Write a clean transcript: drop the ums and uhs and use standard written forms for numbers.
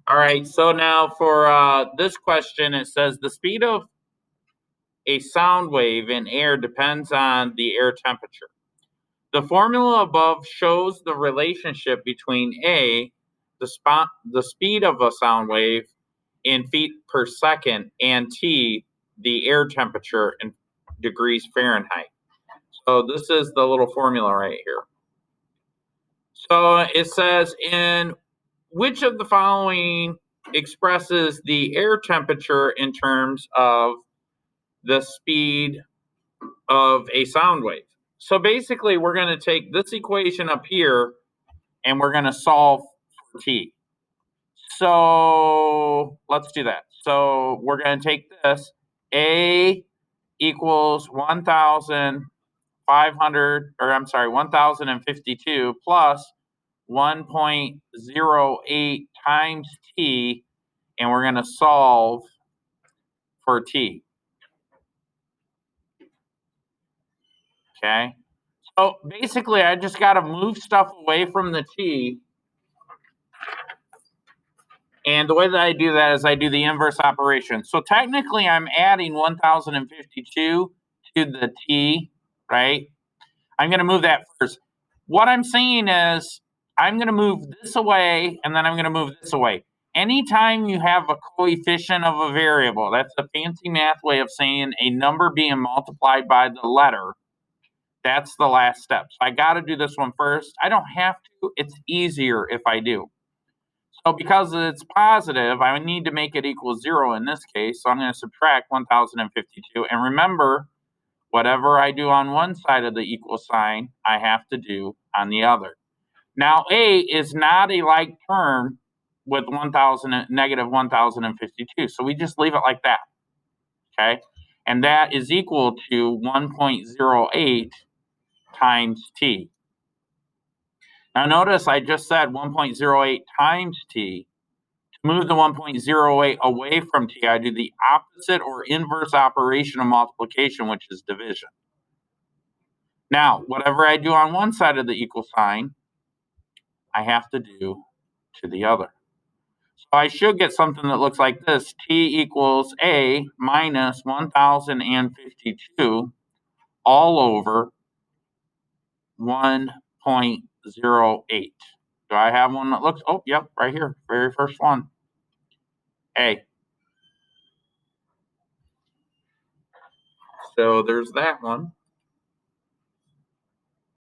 All right, so now for this question, it says the speed of a sound wave in air depends on the air temperature. The formula above shows the relationship between A, the speed of a sound wave in feet per second, and T, the air temperature in degrees Fahrenheit. So this is the little formula right here. So it says in which of the following expresses the air temperature in terms of the speed of a sound wave? So basically, we're going to take this equation up here and we're going to solve for T. So let's do that. So we're going to take this. A equals 1,052 plus 1.08 times T, and we're going to solve for T. Okay. So basically, I just got to move stuff away from the T. And the way that I do that is I do the inverse operation. So technically, I'm adding 1,052 to the T, right? I'm going to move that first. What I'm saying is I'm going to move this away, and then I'm going to move this away. Anytime you have a coefficient of a variable, that's a fancy math way of saying a number being multiplied by the letter. That's the last step. So I got to do this one first. I don't have to. It's easier if I do. So because it's positive, I need to make it equal 0 in this case. So I'm going to subtract 1,052. And remember, whatever I do on one side of the equal sign, I have to do on the other. Now, A is not a like term with negative 1,052. So we just leave it like that. Okay. And that is equal to 1.08 times T. Now notice I just said 1.08 times T. To move the 1.08 away from T, I do the opposite or inverse operation of multiplication, which is division. Now, whatever I do on one side of the equal sign, I have to do to the other. So I should get something that looks like this. T equals A minus 1,052 all over 1.08. Do I have one that looks, oh, yep, right here, very first one, A. So there's that one.